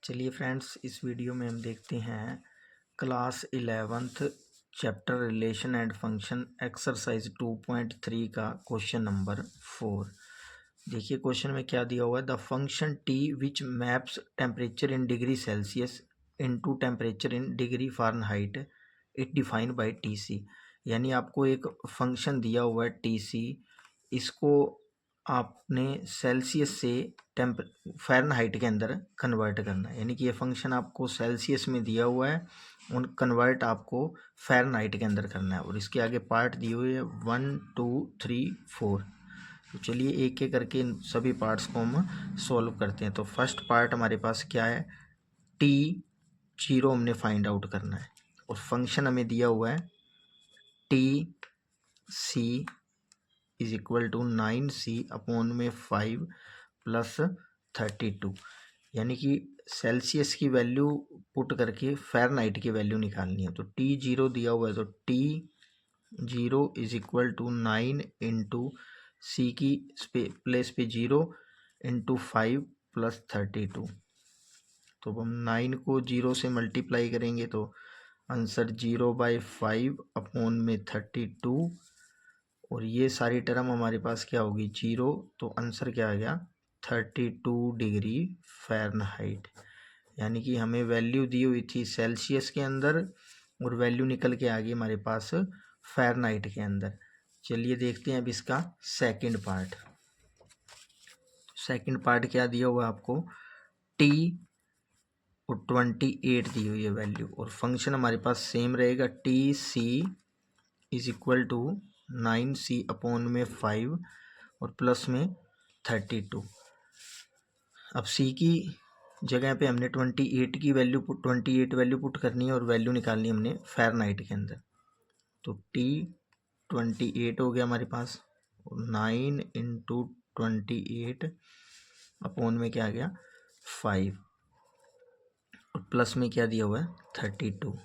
चलिए फ्रेंड्स, इस वीडियो में हम देखते हैं class 11th chapter relation and function exercise 2.3 का क्वेश्चन नंबर 4। देखिए क्वेश्चन में क्या दिया हुआ है। The function T which maps temperature in degree Celsius into temperature in degree Fahrenheit it defined by T C. यानी आपको एक फंक्शन दिया हुआ है टी सी, इसको आपने सेल्सियस से टेम्प फ़ारेनहाइट के अंदर कन्वर्ट करना है। यानी कि ये फंक्शन आपको सेल्सियस में दिया हुआ है, उन कन्वर्ट आपको फ़ारेनहाइट के अंदर करना है। और इसके आगे पार्ट दिए हुए हैं 1 2 3 4। तो चलिए एक एक करके इन सभी पार्ट्स को हम सॉल्व करते हैं। तो फर्स्ट पार्ट हमारे पास क्या है, टी जीरो हमने फाइंड आउट करना है और फंक्शन हमें दिया हुआ है T C is equal to 9c upon में 5 प्लस 32। यानी कि सेल्सियस की वैल्यू पुट करके फ़ारेनहाइट की वैल्यू निकालनी है। तो टी जीरो दिया हुआ है, तो T zero is equal to 9 into C की प्लेस पे 0 इंटू 5 प्लस 32। तो हम 9 को 0 से मल्टीप्लाई करेंगे तो आंसर 0/5 अपॉन में 32। और ये सारी टर्म हमारे पास क्या होगी, 0। तो आंसर क्या आ गया, 32 डिग्री फ़ारेनहाइट। यानी कि हमें वैल्यू दी हुई थी सेल्सियस के अंदर और वैल्यू निकल के आ गई हमारे पास फ़ारेनहाइट के अंदर। चलिए देखते हैं अब इसका सेकंड पार्ट। सेकंड पार्ट क्या दिया हुआ है आपको, टी और 28 दी हुई है वैल्यू, और फंक्शन हमारे पास सेम रहेगा T C is equal to 9c upon में 5 और प्लस में 32। अब c की जगह पे हमने 28 वैल्यू पुट करनी है और वैल्यू निकालनी है हमने फ़ारेनहाइट के अंदर। तो t 28 हो गया हमारे पास, 9 इंटू 28 अपॉन में क्या आ गया 5 और प्लस में क्या दिया हुआ है 32।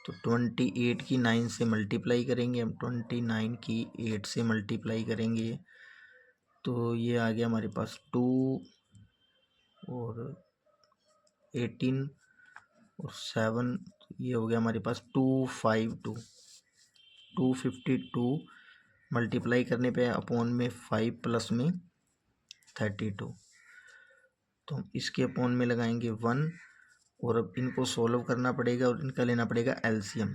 तो 28 की 9 से मल्टीप्लाई करेंगे हम, 29 की 8 से मल्टीप्लाई करेंगे तो ये आ गया हमारे पास 2 और 18 और 7, ये हो गया हमारे पास 252 मल्टीप्लाई करने पे अपॉन में 5 प्लस में 32। तो हम इसके अपॉन में लगाएंगे 1 और अब इनको सोल्व करना पड़ेगा और इनका लेना पड़ेगा एलसीएम।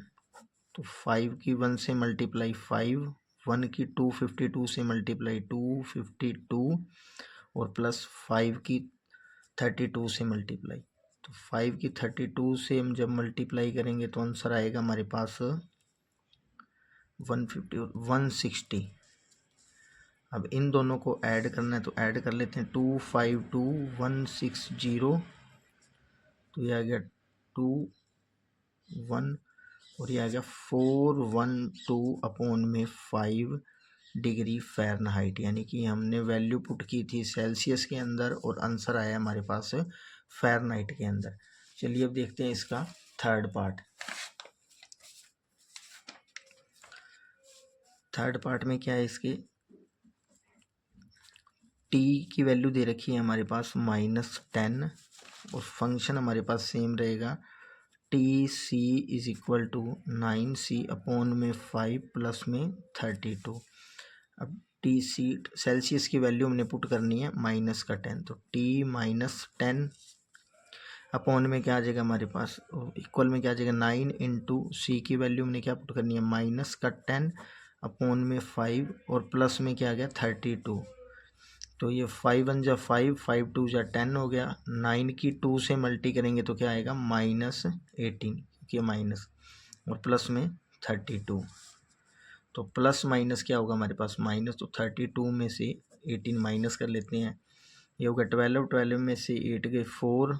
तो 5 की 1 से मल्टीप्लाई 5, 1 की 252 से मल्टीप्लाई 252 और प्लस 5 की 32 से मल्टीप्लाई। तो 5 की 32 से हम जब मल्टीप्लाई करेंगे तो आंसर आएगा हमारे पास 150 और 160। अब इन दोनों को ऐड करना है तो ऐड कर लेते हैं, 252 160, तो ये आ गया 2 1 और ये आ गया 412 अपॉन में 5 डिग्री फ़ारेनहाइट। यानी कि हमने वैल्यू पुट की थी सेल्सियस के अंदर और आंसर आया हमारे पास फ़ारेनहाइट के अंदर। चलिए अब देखते हैं इसका थर्ड पार्ट। थर्ड पार्ट में क्या है, इसके टी की वैल्यू दे रखी है हमारे पास -10 और फंक्शन हमारे पास सेम रहेगा T C is equal to 9c upon में 5 प्लस में 32। अब टी सी सेल्सियस की वैल्यू हमने पुट करनी है -10, तो टी -10 अपॉन में क्या आ जाएगा हमारे पास, इक्वल में क्या आ जाएगा 9 इंटू सी की वैल्यू हमने क्या पुट करनी है -10 अपॉन में 5 और प्लस में क्या आ गया 32। तो ये 5 1 जा 5, 5 2 जा 10 हो गया। 9 की 2 से मल्टी करेंगे तो क्या आएगा -18, क्योंकि माइनस और प्लस में 32। तो प्लस माइनस क्या होगा हमारे पास माइनस, तो 32 में से 18 माइनस कर लेते हैं, ये होगा 12 में से 8 गए 4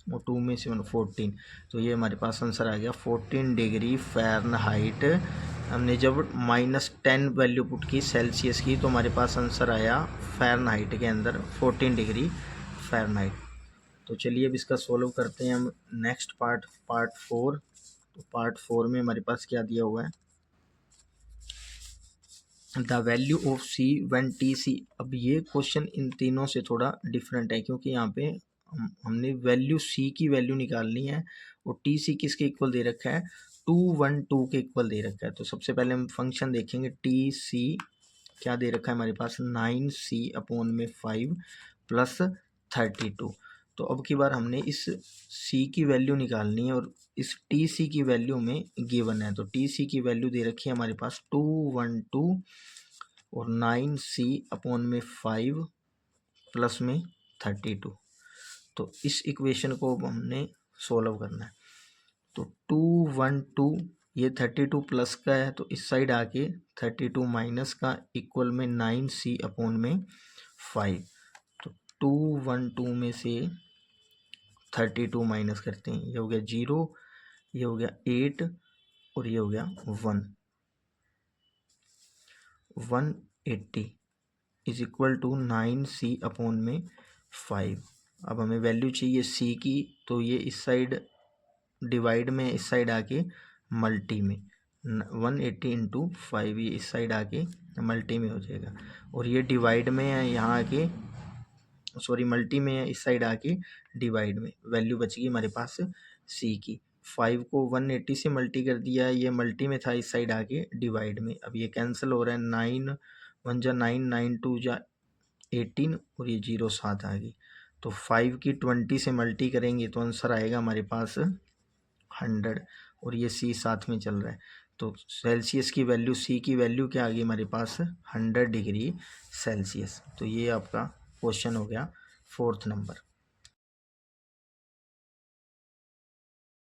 और 2 में से 14। तो ये हमारे पास आंसर आ गया 14 डिग्री फ़ारेनहाइट। हमने जब -10 वैल्यू पुट की सेल्सियस की तो हमारे पास आंसर आया फ़ारेनहाइट के अंदर 14 डिग्री फ़ारेनहाइट। तो चलिए अब इसका सोल्व करते हैं हम नेक्स्ट पार्ट 4। तो पार्ट 4 में हमारे पास क्या दिया हुआ है, the value of C when T C. अब ये क्वेश्चन इन तीनों से थोड़ा डिफरेंट है क्योंकि यहाँ पे हमने वैल्यू सी की वैल्यू निकालनी है और टी सी किसके इक्वल दे रखा है 212 के इक्वल दे रखा है। तो सबसे पहले हम फंक्शन देखेंगे टी सी क्या दे रखा है हमारे पास 9c/5 प्लस 32। तो अब की बार हमने इस c की वैल्यू निकालनी है और इस टी सी की वैल्यू में गिवन है। तो टी सी की वैल्यू दे रखी है हमारे पास 212 और 9c/5 प्लस में 32। तो इस इक्वेशन को हमने सोल्व करना है। तो 212 ये 32 प्लस का है तो इस साइड आके 32 माइनस का इक्वल में 9c/5। तो 212 में से 32 माइनस करते हैं, ये हो गया 0, ये हो गया 8 और ये हो गया 180 इज इक्वल टू 9c/5। अब हमें वैल्यू चाहिए c की, तो ये इस साइड डिवाइड में इस साइड आके मल्टी में 180 इंटू 5 ये इस साइड आके मल्टी में हो जाएगा और ये डिवाइड में है यहाँ आके सॉरी मल्टी में है इस साइड आके डिवाइड में। वैल्यू बचेगी हमारे पास सी की। 5 को 180 से मल्टी कर दिया, ये मल्टी में था इस साइड आके डिवाइड में। अब ये कैंसिल हो रहा है, 9 1 जा 9 9 2 जा 18 और ये 0 साथ आ गई। तो 5 की 20 से मल्टी करेंगे तो आंसर आएगा हमारे पास 100 और ये सी साथ में चल रहा है। तो सेल्सियस की वैल्यू सी की वैल्यू क्या आ गई हमारे पास 100 डिग्री सेल्सियस। तो ये आपका क्वेश्चन हो गया 4th नंबर।